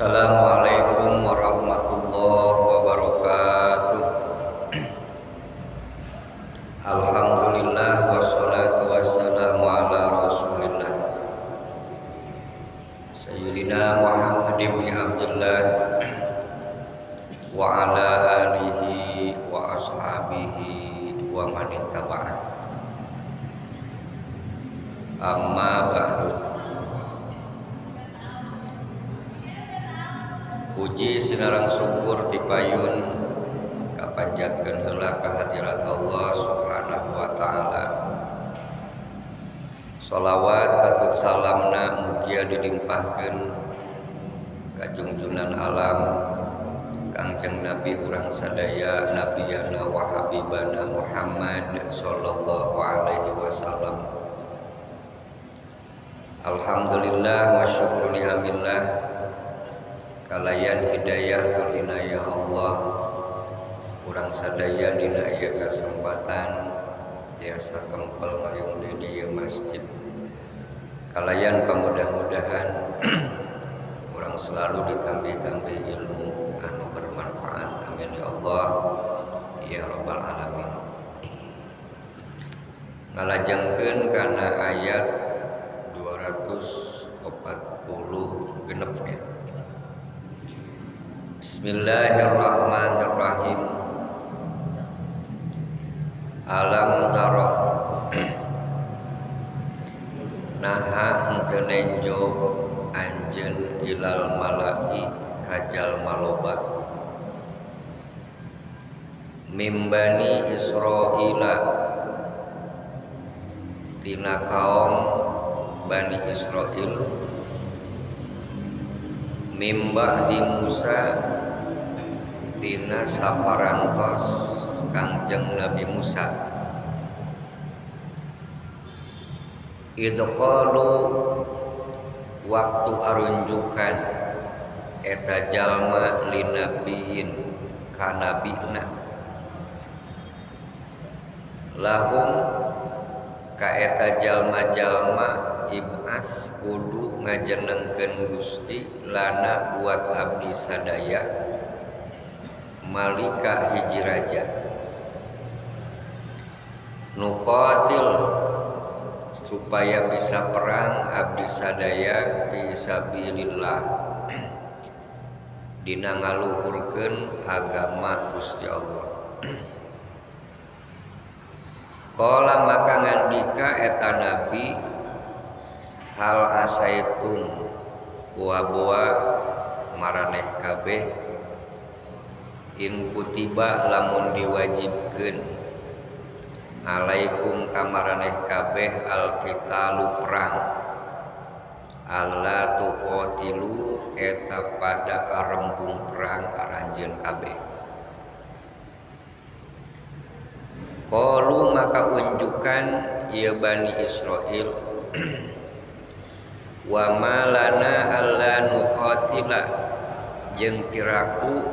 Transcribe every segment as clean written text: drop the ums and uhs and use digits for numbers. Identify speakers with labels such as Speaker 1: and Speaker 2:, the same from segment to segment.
Speaker 1: Assalamualaikum warahmatullahi wabarakatuh. Alhamdulillah wassalatu wassalamu ala rasulillah Sayyidina Muhammad ibn Abdullah wa ala alihi wa ashabihi wa man ittaba'ah. Amma ba'du. Puji sinarang syukur dipayun kapanjatkeun heula ka hadirat Allah Subhanahu wa taala. Shalawat katut salamna mugia dilimpahkeun ka junjunan alam Kangjeng Nabi urang sadaya nabiyana wa habibana Muhammad sallallahu alaihi wasallam. Alhamdulillah wa syukru ni'amillah kalayan hidayah tul inayah Allah urang sadaya dina ieu kesempatan biasa kempel ngayung di dieu masjid kalayan pamudah-mudahan urang selalu ditambih-tambih ilmu anu bermanfaat. Amin ya Allah ya rabbal alamin. Ngalajengkeun kana ayat 240 genep ya. Bismillahirrahmanirrahim. Alam taro naha henteu nenjo anjeun ilal malai kajal maloba mimbani Israila tina kaum Bani Israil mimba di Musa tina saparantos Kangjeng Nabi Musa idqalu waktu arunjukan eta jalma linabiin kanabina lahum ka eta jalma-jalma ibas kudu ngajenengkeun Gusti lana buat abdi sadaya malika hiji raja nuqatil supaya bisa perang abdi sadaya fisabilillah dina ngaluhurkeun agama Gusti Allah. Qala maka ngandika eta nabi hal asaitum buah-buah maraneh kabeh in kutiba lamun diwajibkeun alaikum kamaraneh kabeh alqitalu perang alla tuqatilu eta pada arembung perang aranjeun kabeh. Qalu maka unjukan ieu Bani Israil wa malana alla nuqatila jeung piraku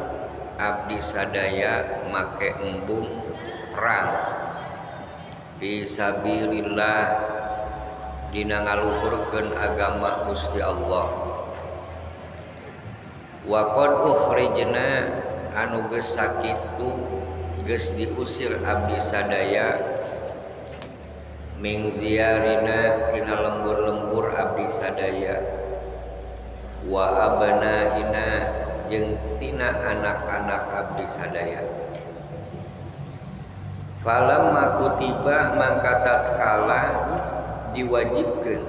Speaker 1: abdi sadaya make embung perang fisabilillah dina ngaluhurkeun agama Gusti Allah. Wa qad ukhrijna anu geus sakitu geus diusir abdi sadaya ming ziyarina tina lembur-lembur abdi sadaya wa abnaina jeung tina anak-anak abdi sadaya. Falamma kutiba mangka tatkala diwajibkeun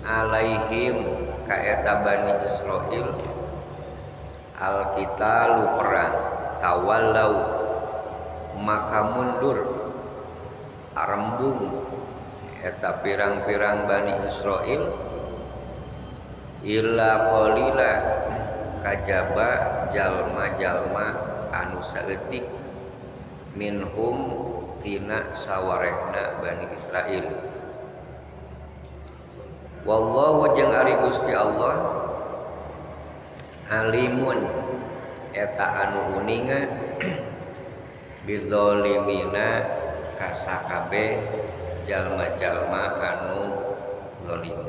Speaker 1: alaihim ka eta Bani Israil alqitalu perang tawallau maka mundur arembung eta pirang-pirang Bani Israil illa qalila kajaba jalma-jalma anu saeutik minhum tina sawarehna Bani Israil. Wallahu jeung ari Gusti Allah alimun eta anu uningan bizzalimina kasakabe jalma-jalma anu zalim.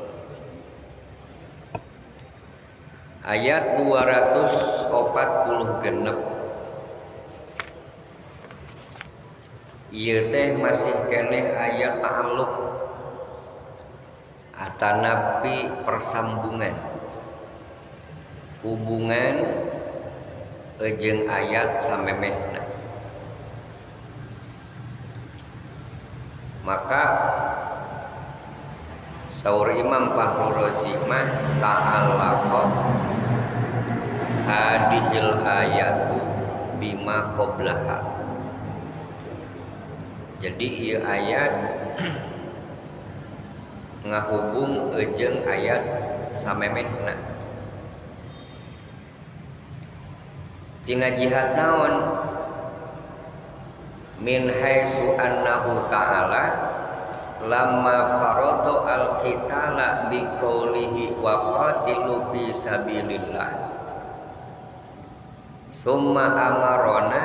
Speaker 1: Ayat 246 ieu teh masih keneh ayat ta'alluq atanapi persambungan hubungan jeung ayat samemehna. Maka saur Imam Fakhrul Razi mah ta'allaqa hadhil ayatu bima qablaha. Jadi ieu ayat ngahubung jeung ayat samemehna. Tina jihad naon? Min haitsu annahu ta'ala lamma farada al-qitala biqaulihi wa qatilu fi sabilillah summa amarona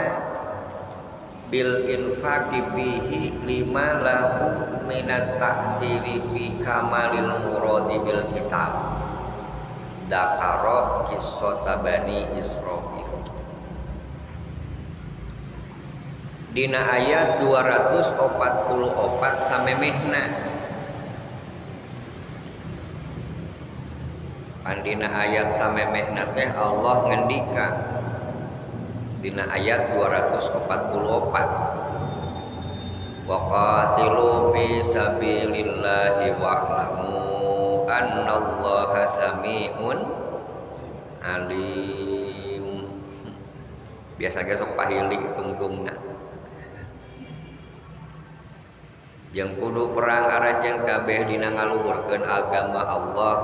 Speaker 1: bil infaqi fihi lima lahu minat taksiri fi kamalil muradi bil kitab dakara qissata Bani Israil. Dina ayat 244 samemehna pandina ayat samemehna teh Allah ngendika dina ayat 244 wa qatilu fi sabilillahi wa'lamu annallaha sami'un alim. Biasa ge sok pahili tunggungna jeung kudu perang arajen kabeh dina ngaluhurkeun agama Allah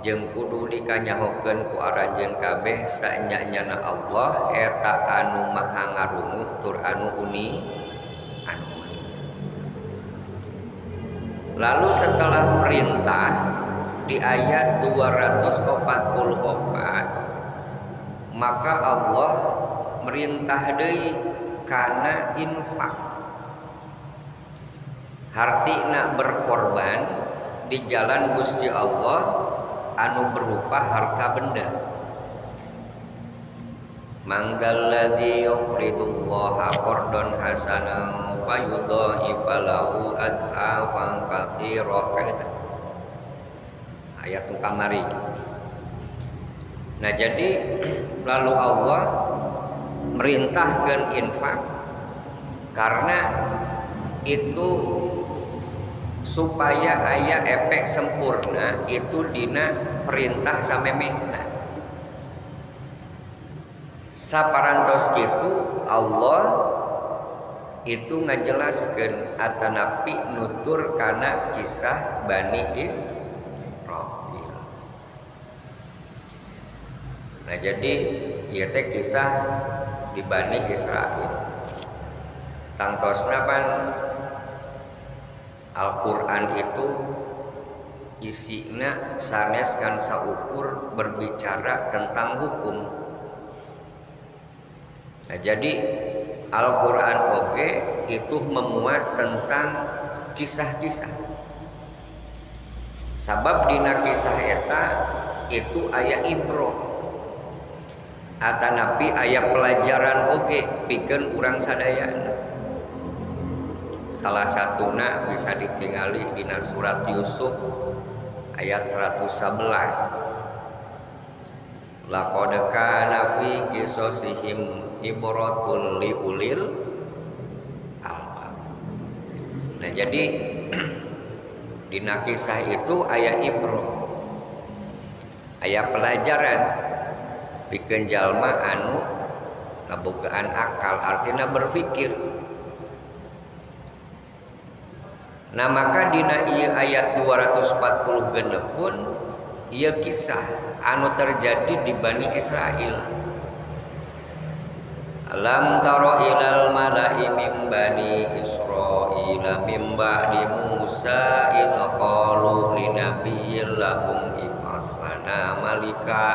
Speaker 1: jeung kudu dikanyahokeun ku arajen kabeh sanyanyana Allah eta anu maha ngarungu tur anu uni anu uni. Lalu setelah perintah di ayat 244 maka Allah merintah deui kana infak hartina berkorban di jalan Gusti Allah anu berupa harta benda. Manggal ladzi yuqridullaha qardan hasanan fayudha'ifa lahu ad'afan katsirah. Ayat kamari. Nah jadi lalu Allah merintahkan infak karena itu supaya aya efek sempurna itu dina perintah samemehna. Saparantos kitu Allah itu ngajelaskeun atanapi nutur kana kisah Bani Israil. Nah jadi ieu teh kisah di Bani Israil. Tangtosna pan Al-Quran itu isina sanes kan saukur berbicara tentang hukum. Nah, jadi Al-Quran oge itu memuat tentang kisah-kisah. Sabab dina kisah eta itu aya ibroh atanapi aya pelajaran oge pikeun urang sadayana. Salah satuna bisa ditingali dina surat Yusuf ayat 111. Laqad kana fi qisasihim ibratun liulil albab. Nah jadi dina kisah itu aya ibrah, aya pelajaran pikeun jalma anu ngabogaan akal, artina berpikir. Nah maka dina ieu ayat 240 genep pun ieu kisah anu terjadi di Bani Israel. Alam tara ilal mala'i min bani Israila min ba'di Musa idh qalu li nabiyyin lahum ib'ats lana malika.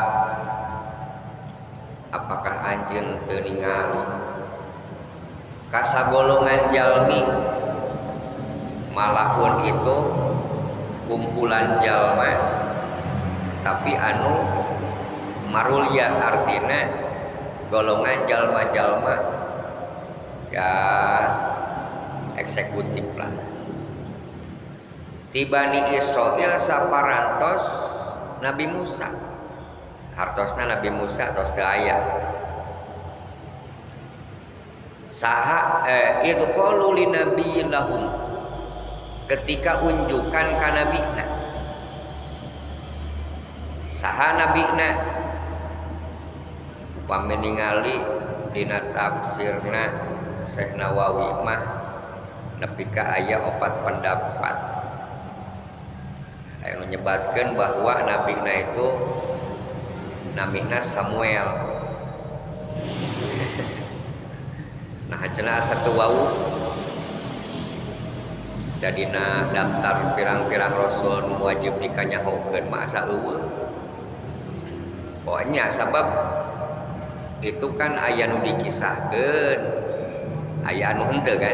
Speaker 1: Apakah anjeun teu ningali kasagolongan jalmi, malakun itu kumpulan jalma tapi anu marulya, artina golongan jalma-jalma ya eksekutif lah. Tibani Israil saparantos Nabi Musa, hartosna Nabi Musa tos teu aya. Saha itu qalu li nabiyyin lahum, ketika unjukan ka nabina. Saha nabina? Upami ningali dina tafsirna Syekh Nawawi mah nepi ka aya 4 pendapat. Aya nyebatkeun bahwa nabina itu namina Samuel. Nah cenah asa teu wau dadina daftar pirang-pirang rasul nu wajib dikanyahokeun mah asa eueuh. Pokoknya sabab itu kan aya nu dikisahkeun, aya anu henteu kan.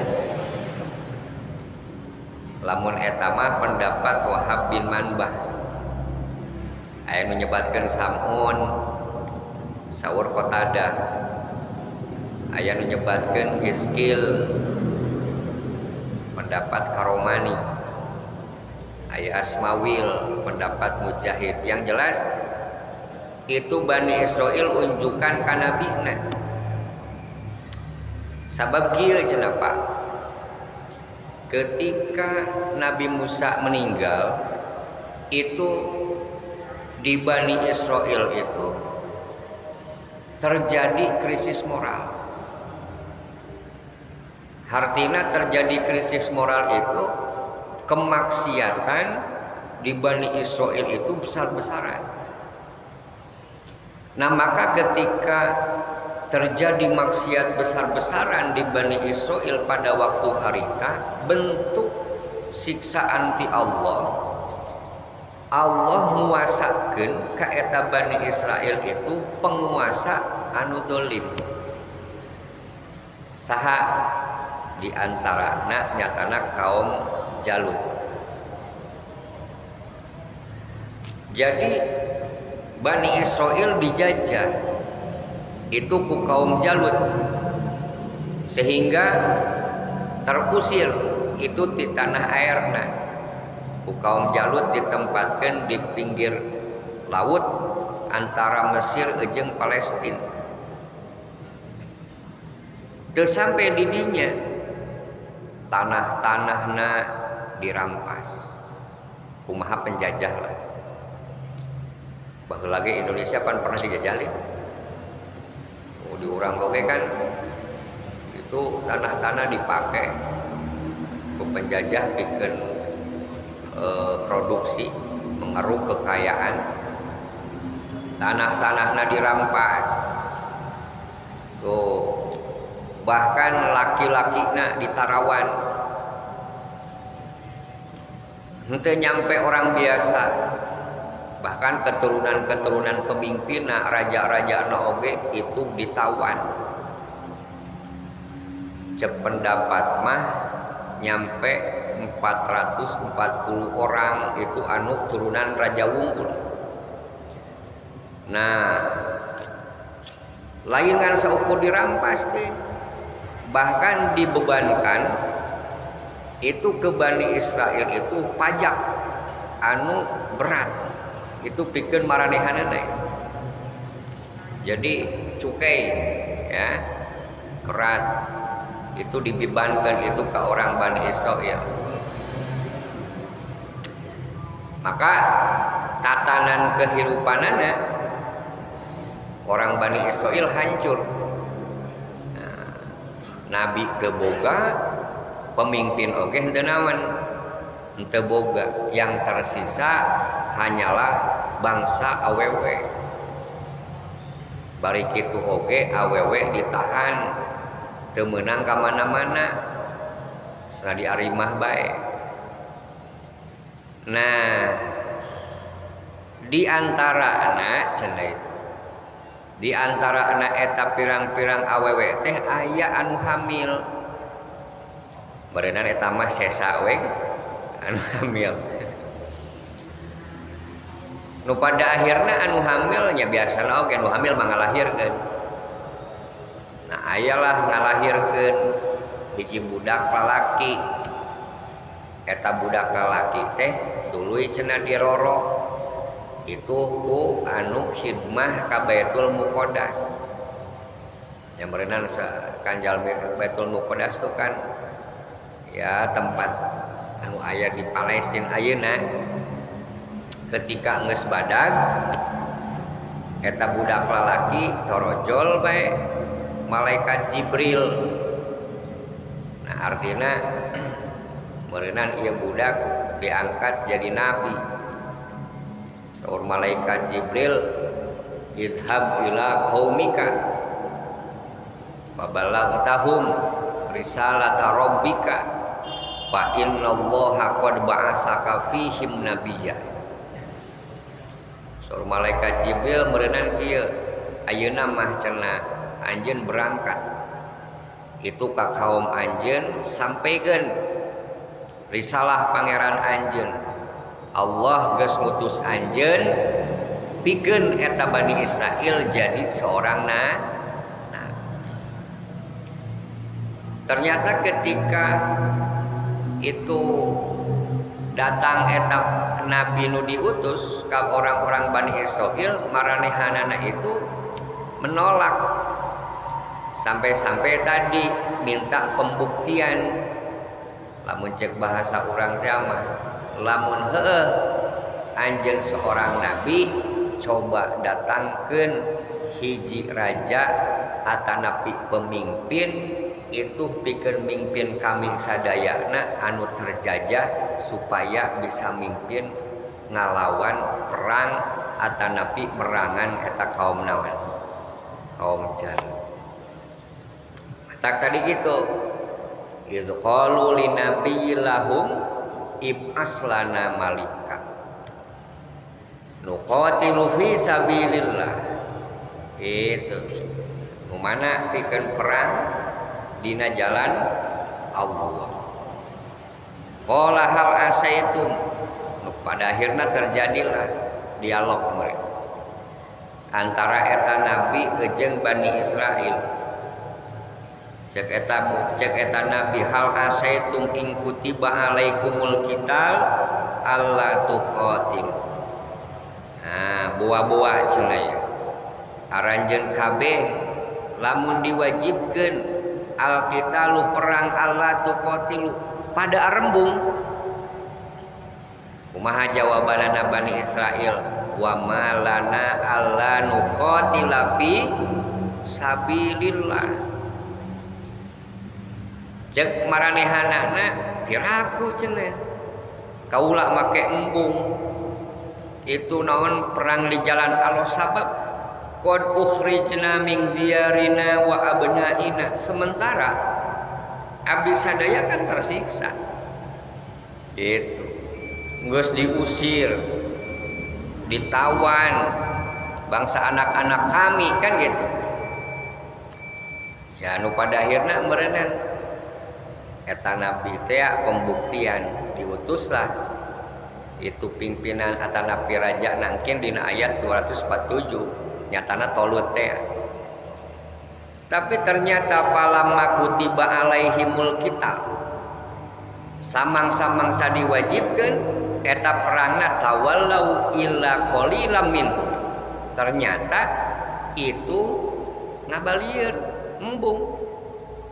Speaker 1: Lamun eta mah pendapat Wahab bin Manbah. Aya nu nyebatkeun Sam'un, saur Qatadah. Aya nu nyebatkeun Hizkil, pendapat Karomani. Aya Asmawil, pendapat Mujahid. Yang jelas itu Bani Israil unjukan ka nabina. Sabab kieu cenah Pak, ketika Nabi Musa meninggal itu di Bani Israil itu terjadi krisis moral. Artinya terjadi krisis moral itu kemaksiatan di Bani Israil itu besar-besaran. Nah maka ketika terjadi maksiat besar-besaran di Bani Israil pada waktu harita, bentuk siksaan ti Allah nguasakeun ka eta Bani Israil itu penguasa anu dolim. Saha di antarana nyatana kaum Jalut. Jadi Bani Israil dijajah itu ku kaum Jalut sehingga terusir itu di tanah airna. Ku kaum Jalut ditempatkan di pinggir laut antara Mesir jeung Palestina. Teu sampai di dinya tanah-tanahna dirampas. Kumaha penjajah lah. Baheula lagi Indonesia pan pernah dijajalin. Di urang oge kan itu tanah-tanah dipakai ku penjajah bikin produksi, mengeruk kekayaan. Tanah-tanahna dirampas. Tuh bahkan laki-lakina ditarawan. Henteu nyampe orang biasa. Bahkan keturunan-keturunan pemimpin raja-raja oge itu ditawan. Cek pendapat mah nyampe 440 orang itu anu turunan Raja Wungkul. Nah, lain kan saukur dirampas deh. Bahkan dibebankan itu ke Bani Israil itu pajak anu berat. Itu pikeun maranehanana. Jadi cukai ya berat itu dibebankan itu ke orang Bani Israil. Maka tatanan kehidupanana orang Bani Israil hancur. Nabi keboga, pemimpin oge henteu naon. henteu boga, yang tersisa hanyalah bangsa awewe. Bari kitu oge awewe ditahan teu meunang ka mana-mana, sana di arimah bae. Nah, di antarana cenah di antarana eta pirang-pirang awewe teh aya anu hamil. Berenang eta mah sesa we anu hamil. Nu pada akhirna anu hamilnya biasana oge anu hamil mah ngalahirkeun. Nah, ayalah ngalahirkeun hiji budak lalaki. Eta budak lalaki teh tuluy cenah diroro. Itu ku anu khidmah ka Baitul Muqaddas. Yang berenang kanjal Baitul Muqaddas itu kan ya tempat anu aya di Palestina ayeuna. Ketika geus badag eta budak lalaki torojol bae malaikat Jibril. Nah, artina meureunana ieu budak diangkat jadi nabi. Saur malaikat Jibril, idhab ila qaumika fabalaghtahum risalata rabbika fa innallaha qad ba'asaka fihim nabiyya. Saur malaikat Jibril meureunana kieu, ayeuna mah cenah anjeun berangkat itu ka kaum anjeun sampaikeun risalah pangeran anjeun. Allah geus ngutus anjeun pikeun eta Bani Israil jadi seorang nabi. Ternyata ketika itu datang eta nabi nu diutus ka orang-orang Bani Israil, maranehanana itu menolak. Sampai-sampai tadi minta pembuktian. Lamun cek bahasa urang teh mah lamun heueuh anjeun seorang nabi coba datangkeun hiji raja atanapi pemimpin itu pikeun mimpin kami sadayana anu terjajah supaya bisa mimpin ngalawan perang atanapi merangan eta kaum naon kaum jan. Tak kali gitu idz qalu linabiyillahum ib'aslana malika nuqatilu fi sabilillah. Gitu. Kumana pikeun perang dina jalan Allah. Qala hal asaitum. Pada akhirnya terjadilah dialog mereka antara eta nabi jeung Bani Israil. Cek eta nabi hal asaitum in kutiba alaikumul qital alla tuqatil. Nah, boa-boa cenah ya. Aranjeun kabeh lamun diwajibkeun al-qitalu perang alla tuqatilu pada arembung. Kumaha jawabanana Bani Israil? Wa malana alla nuqatila fi sabilillah. Cek maranehanana piraku cenah kaula make embung itu naon perang di jalan Allah sabab qad ukhrijna min diyarina wa abnaina, sementara abdi sadaya kan tersiksa itu geus diusir ditawan bangsa anak-anak kami kan gitu ya. Nu pada akhirna meureunana eta nabi teh pembuktian diutuslah itu pimpinan atanapi raja nangkin dina ayat 247 nyatana Tolut teh. Tapi ternyata palamma kutiba alaihimul qital samang-samang diwajibkeun eta perangna tawallau illa qalilam min, ternyata itu ngabalieun embung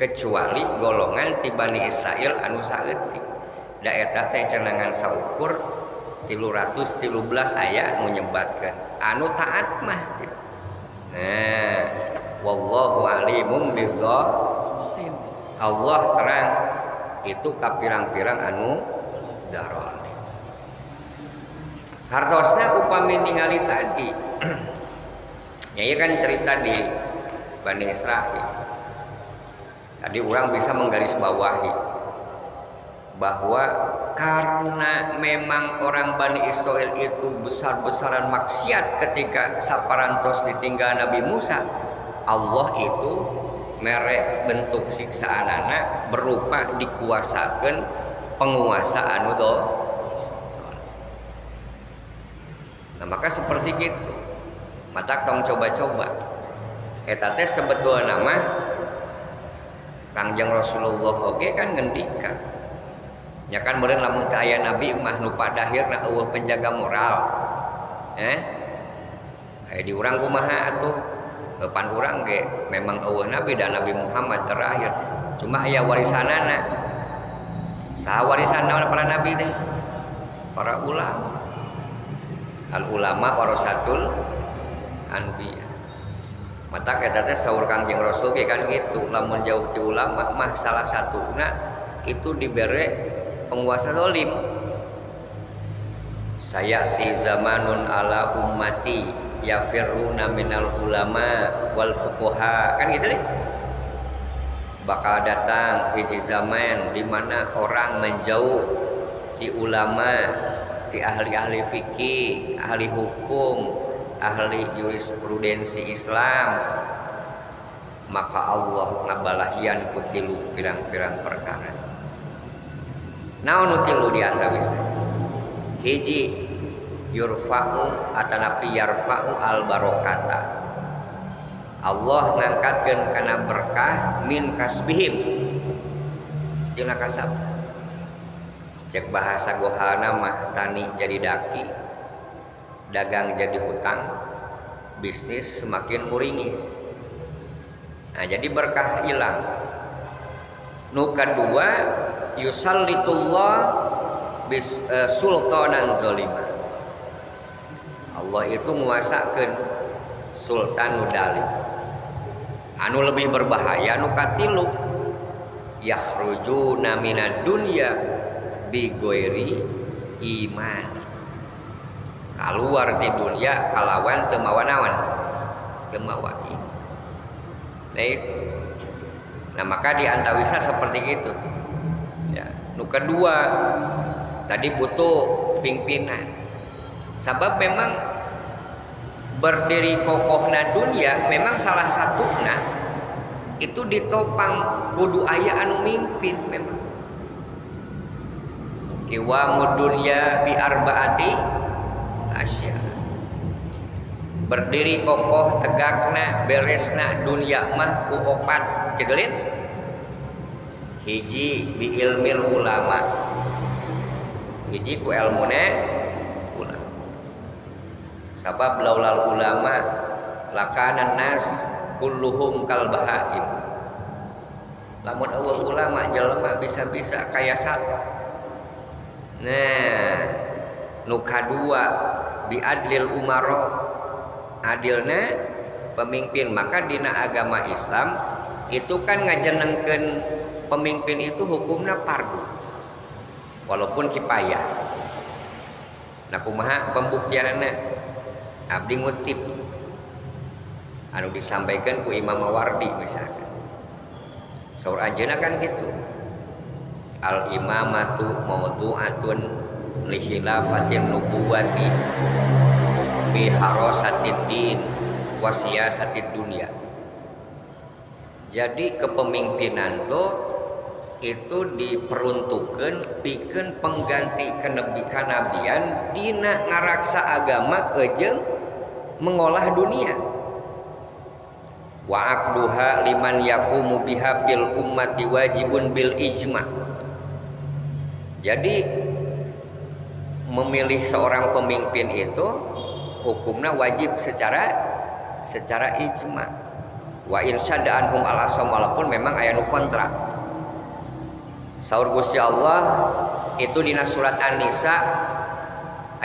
Speaker 1: kecuali golongan ti Bani Israil anu saeutik. Da eta teh cenangan saukur 313 aya menyebatkan anu taat mah gitu. Nah, wallahu alimum bidzalimin. Allah terang itu ka pirang-pirang anu darani. Hartosna upami ningali tadi. Ya kan cerita di Bani Israil. Tadi orang bisa menggarisbawahi bahwa karena memang orang Bani Israil itu besar-besaran maksiat ketika saparantos ditinggal Nabi Musa, Allah itu merek bentuk siksaan anak berupa dikuasakan penguasa anu do. Nah maka seperti gitu. Mata tong coba-coba. Eta teh sebetulna nama Kangjeng Rasulullah oge kan ngendikan. Ya kan meureun lamun teu aya nabi mah nu padahirna eueuh penjaga moral. Aya di urang kumaha atuh? Pan urang ge memang eueuh nabi dan Nabi Muhammad terakhir. Cuma aya warisanana. Saha warisanna para nabi teh? Para ulama. Al ulama warasatul anbiya. Mata eta teh saur Kangjeng Rasul ge kan gitu, lamun jauh ti ulama mah salah satuna itu dibere penguasa zalim. Sayati zamanun ala ummati yafirruna minal ulama wal fuqaha, kan gitu deh. Bakal datang hiji zaman di mana orang menjauh di ulama, di ahli-ahli fikih, ahli hukum, ahli jurisprudensi Islam, maka Allah ngabalahian kutilu pirang-pirang perkara. Naon tilu di antawisna? Hiji yurfa'u atanapi yarfa'u al barokata. Allah ngangkatkeun kana berkah min kasbihim. Jeung kasab. Cek bahasa gohana mah tani jadi daki, dagang jadi hutang, bisnis semakin muringis. Nah, jadi berkah hilang. Nu kadua yusallitullah bis sultanan zalima. Allah itu nguasakeun sultan nu zalim. Anu lebih berbahaya nu katilu yakhrujuna minad dunya bi ghairi iman. Keluar di dunia kalawan teu mawa naon? Teu mawa iman. Nah itu. Nah maka di antawisa seperti itu. Ya, nu kedua tadi butuh pimpinan. Sebab memang berdiri kokohna dunia memang salah satuna itu ditopang kudu aya anu mimpin memang. Kiwamud dunya bi arbaati asya. Berdiri kokoh tegakna beresna dunia mah ku opat kitu lin. Hiji bi ilmil ulama. Hiji ku ilmuna ulama. Sabab laulal ulama lakanan nas kulluhum kal bahaim. Lamun eueuh ulama jelema bisa-bisa kaya sato. Nah, nu kadua bi adlil umaro, adilna pemimpin. Maka dina agama Islam itu kan ngajenengkeun pemimpin itu hukumna fardu walaupun kifayah. Nah kumaha pembuktianna? Abdi ngutip anu disampaikan ku Imam Mawardi misalkan. Saur ajeuna kan gitu. Al imamatu mawdu'atun li khilafatin nubuwati bi harasatid din wa siyasatid dunya. Jadi kepemimpinan itu diperuntukkan pikeun pengganti kenabian dina ngaraksa agama jeung mengolah dunia. Wa aqduha liman yaqumu biha bil ummati wajibun bil ijma'. Jadi memilih seorang pemimpin itu hukumnya wajib secara ijma. Wa irsyada anhum al asam walaupun memang aya nu kontra. Saur Gusti Allah itu dina surat An-Nisa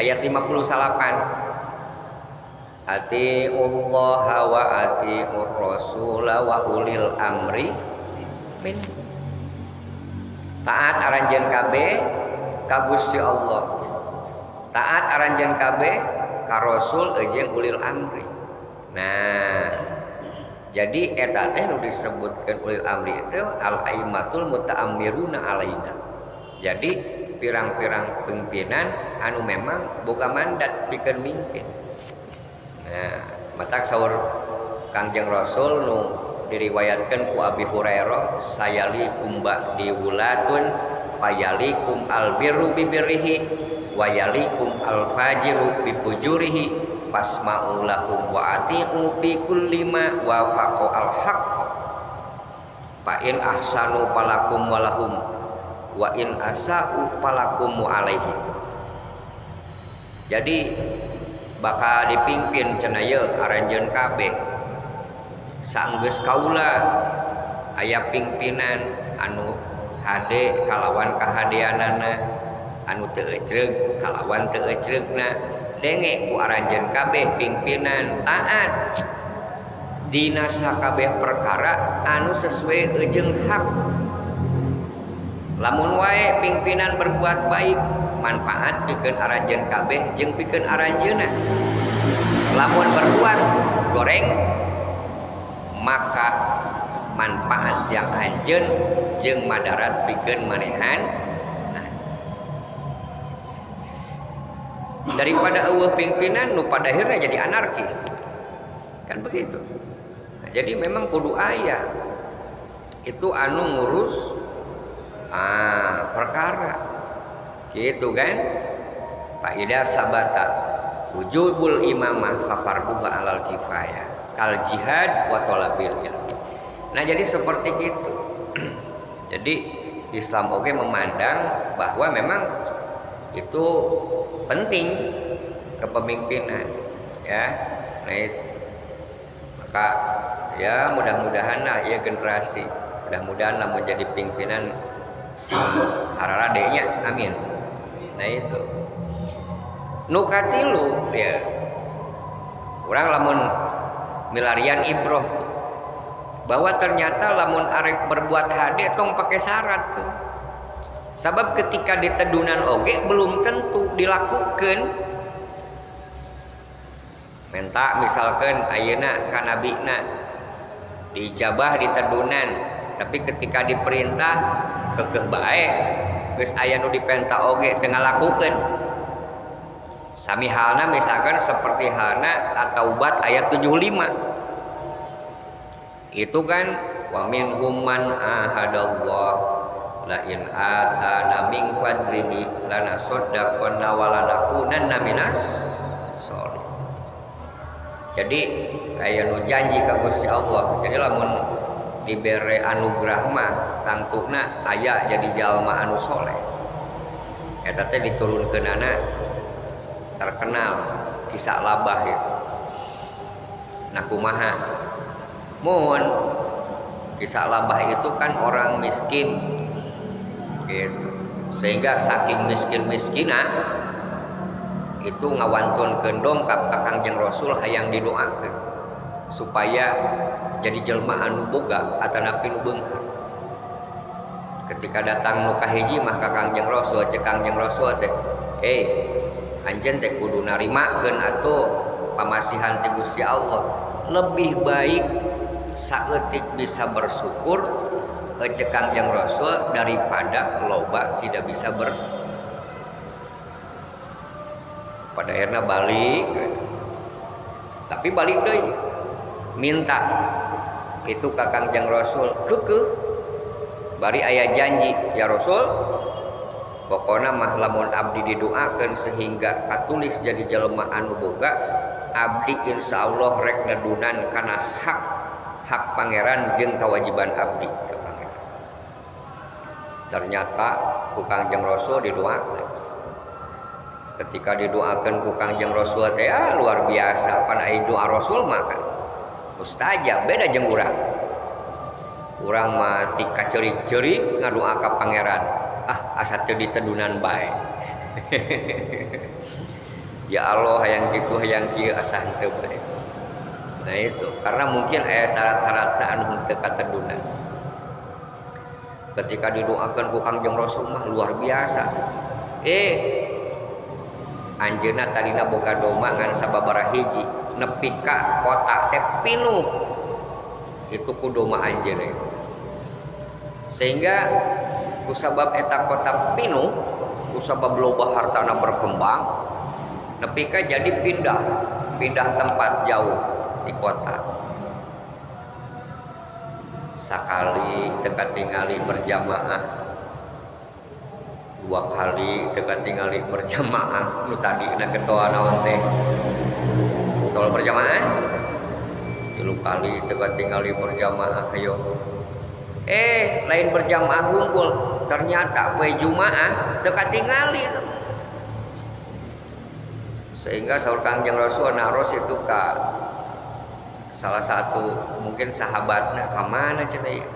Speaker 1: ayat 58. Atiullaha wa atiur rasula wa ulil amri min. Taat aranjeun kabeh ka Gusti Allah. Taat aranjeun kabeh ka Rasul jeung ulil amri. Nah, jadi eta teh nu disebutkeun ulil amri itu al-aimatul muta'ammiruna alaina. Jadi pirang-pirang pimpinan anu memang boga mandat pikeun mingpin. Nah, matak saur Kangjeng Rasul nu diriwayatkeun ku Abi Hurairah, sayalikum ba'di wulatun fayalikum albirru bibirrihi wa yalikum alfajiru bifujurihi fasma'u lahum wa ati'u fi kulli ma wafaqa al-haqq fa in ahsanu falakum wa lahum wa in asa'u falakum alaihi. Jadi bakal dipimpin cenah ye aranjeun kabeh saenggeus kaula aya pimpinan anu hade kalawan kahadeanana, anu teu ecreug kalawan teu ecreugna, denge ku aranjeun kabeh pimpinan taat dina sakabeh perkara anu sesuai jeung hak. Lamun wae pimpinan berbuat baik, manfaat pikeun aranjeun kabeh jeung pikeun aranjeunna. Lamun berbuat goreng, maka manfaat yang anjeun jeung madarat pikeun manehan. Nah, daripada eueuh pimpinan nu pada akhirnya jadi anarkis. Kan begitu. Nah, jadi memang kudu aya itu anu ngurus perkara gitu kan. Faida sabata wujubul imamah fa farduha alal kifayah kal jihad wa talabil ilm. Nah, jadi seperti itu. Jadi Islam oke memandang bahwa memang itu penting kepemimpinan ya. Nah, itu. Maka ya mudah-mudahan lah ya generasi mudah-mudahan lah menjadi pimpinan si hararadenya, amin. Nah itu nu katilu ya urang lamun milarian ibroh bahwa ternyata lamun arek berbuat hade tong pakai syarat tuh. Sabab ketika ditedunan oge belum tentu dilakukan. Menta misalkan ayeuna ka nabina diijabah ditedunan, tapi ketika diperintah kekeh bae geus aya nu dipenta oge teu ngalakukeun. Sami halna misalkan seperti halna At-Taubah ayat 75. Itu kan wa minhum man ahadallah la in atana min fadlihi lanasaddaqanna wa lanakunanna minas sholihin. Jadi aya nu janji ka Gusti Allah. Jadi lamun dibere anugerah mah tangtuna aya jadi jalma anu soleh. Eta teh diturunkeunana terkenal kisah labah itu. Nah kumaha? Mun kisah labah itu kan orang miskin gitu. Sehingga saking miskin-miskina itu ngawantunkeun dongkap ka Kangjeng Rasul hayang didoakeun supaya jadi jelma anu boga atanapi nu beunghar. Ketika datang nu kahiji mah ka Kangjeng Rasul, cek Kangjeng Rasul teh, anjeun teh kudu narimakeun atuh pamasihan ti Gusti Allah. Lebih baik saeutik bisa bersyukur cek Kangjeng Rasul daripada loba tidak bisa pada akhirnya balik. Tapi balik deui minta itu ka Kangjeng Rasul keukeuh bari aya janji, ya Rasul pokona mah lamun abdi didoakeun sehingga katulis jadi jelema anu boga, abdi insyaallah rek ngadunan kana hak pangeran jeung kewajiban abdi ka pangeran. Ternyata ku Kangjeng Rasul didoakeun. Ketika didoakeun ku Kangjeng Rasul teh luar biasa, pan aya doa Rasul mah kan mustajab, beda jeung urang. Urang mah ti kacerik-cerik ngadoa ka pangeran. Asa teu ditedunan bae. Ya Allah hayang kitu hayang kieu asa henteu bae. Nah itu karena mungkin aya syarat-syaratna anu henteu katedunan. Ketika didoakeun ku Kangjeng Rasul mah luar biasa. anjeunna tadina boga doma ngan sababaraha hiji nepi ka kota teh pinuh itu ku doma anjeunna. Sehingga kusabab eta kota pinuh, kusabab loba hartana berkembang, nepi ka jadi pindah tempat jauh di kota. Sakali teka tingali berjamaah, 2 kali teka tingali berjamaah, nu tadi na ketoa naon teh kalau berjamaah 3 kali teka tingali berjamaah ayo. Lain berjamaah hungkul, ternyata poe Jumaah teu katingali itu. Sehingga saur Kangjeng Rasul naros itu ka salah satu mungkin sahabatna, ka mana cenah ieu?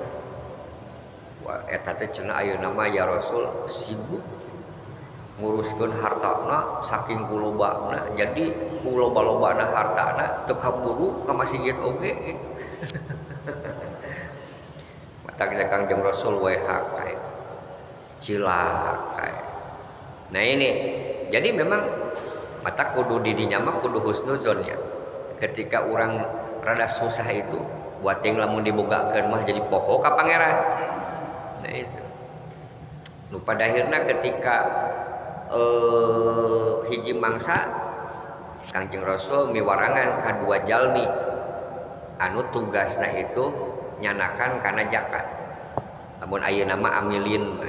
Speaker 1: Wah eta teh cenah ayeuna mah ya Rasul sibuk nguruskeun hartana saking kulobana, jadi kuloba-lobana hartana teu kaburu ka masjid oge. Tak Kangjeng Rasul kae cilaka. Nah ini jadi memang mata kudu didinya mah kudu husnuzon ya. Ketika orang rada susah itu buat yang lamun dibogakeun mah jadi poho ka pangeran. Nah itu. Nu pada akhirna ketika hiji mangsa Kangjeng Rasul miwarangan ka 2 jalmi anu tugasna itu nyanakan kana zakat. Namun ayeuna mah amilin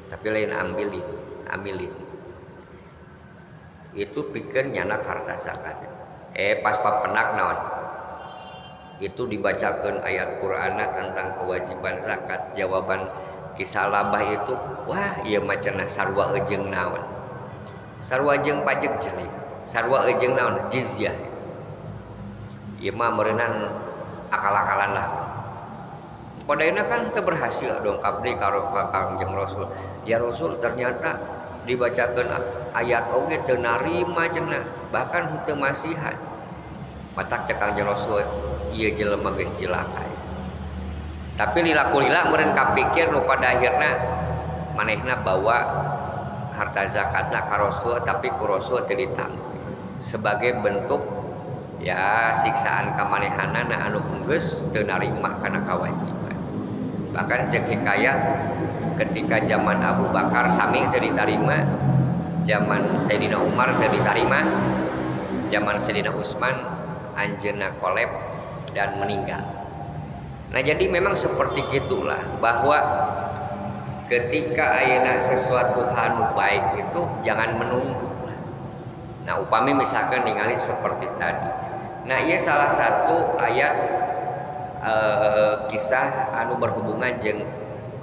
Speaker 1: tapi lain amilin itu pikeun nyanak harta zakat. Pas papenak naon itu dibacakeun ayat Qur'ana tentang kewajiban zakat. Jawaban kisah labah itu, wah ieu mah cenah sarua ejeung naon, sarua jeung pajeg cenah, sarua ejeung naon jizyah. Ieu mah meureunana akal-akalan lah. Padaina kan teu berhasil dong abdi karo Kangjeng Rasul. Ya Rasul ternyata dibacakeun ayat oge teu narima cenah, bahkan teu masihan. Matak cek Kangjeng Rasul, ieu jelema geus cilaka. Tapi lila-kulila meureun kapikir nu pada akhirna manehna bawa harta zakatna ka Rasul, tapi ku Rasul teu ditanggung. Sebagai bentuk ya siksaan kamanehanana anu geus teu narima kana kewajiban. Bahkan cek hikayat ketika zaman Abu Bakar sami teu ditarima, zaman Sayyidina Umar teu ditarima, zaman Sayyidina Utsman anjeunna kolep dan meninggal. Nah jadi memang seperti gitulah bahwa ketika ayeuna sesuatu anu baik itu jangan menunggu. Nah upami misalkan ningali seperti tadi. Nah ia salah satu ayat kisah anu berhubungan jeung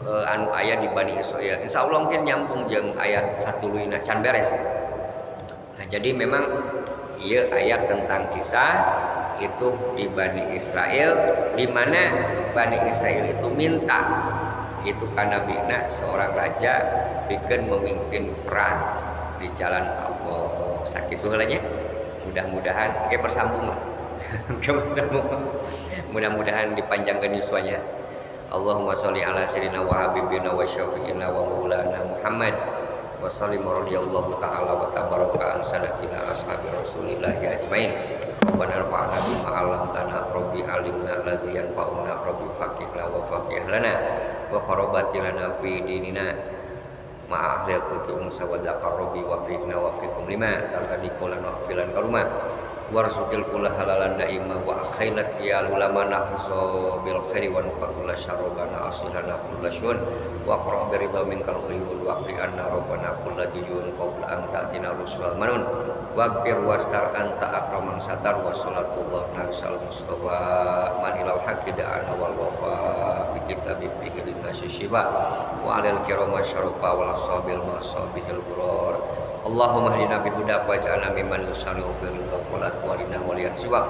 Speaker 1: anu aya di Bani Israil. Insyaallah mungkin nyambung jeung ayat satuluina can beres. Nah jadi memang ieu ayat tentang kisah itu di Bani Israil, di mana Bani Israil itu minta itu ka nabina seorang raja pikeun memimpin perang di jalan Allah. Sakitu heula nya. Mudah-mudahan ge bersambung lah. Mudah-mudahan dipanjangkeun yuswanya. Allahumma sholli ala sayyidina wa habibina wa syafi'ina wa maulana Muhammad wa sallim radhiyallahu ta'ala wa tabaraka an sadatina ashabi Rasulillah ajmain. Rabbana rfa'na bima 'allamtana rabbi alimna alladzi yanfa'una rabbi faqihna wa faqih lana wa qarabatilana fi dinina ma'a ahli kutum sawadaka rabbi wa fiqna wa fiqum lima tarkadi kulan wa filan karuma warzuqil kula halalan daima wa khailat ya ulama nahso bil khairi wa nuqul syarrana aslana kullu syun wa qra bi ridha minkal quyul wa qi anna rabbana kullu diyun qabla an ta'tina rusul manun waghfir wastar anta akraman satar wa salatullah nasal mustafa man ilal haqqi da'ana wal wafa bi kitabi fihi linasi shiba wa alal kirama syarafa wal sabil masabihil quror. Allahumma hdina bihuda waj'alna mimman yusalihu fil ridha walina waliyan siwa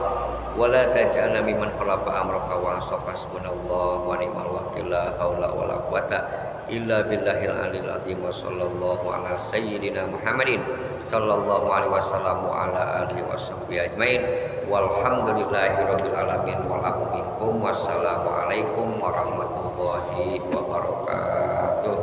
Speaker 1: wala taj'alna mimman khalafa amraka wa hasbunallahu wa ni'mal wakil la haula wala quwata illa billahil aliyil azim wa sallallahu ala sayyidina Muhammadin sallallahu alaihi wasallam wa ala alihi washabbihi ajmain walhamdulillahi rabbil alamin wal afu minkum wassalamu alaikum warahmatullahi wabarakatuh.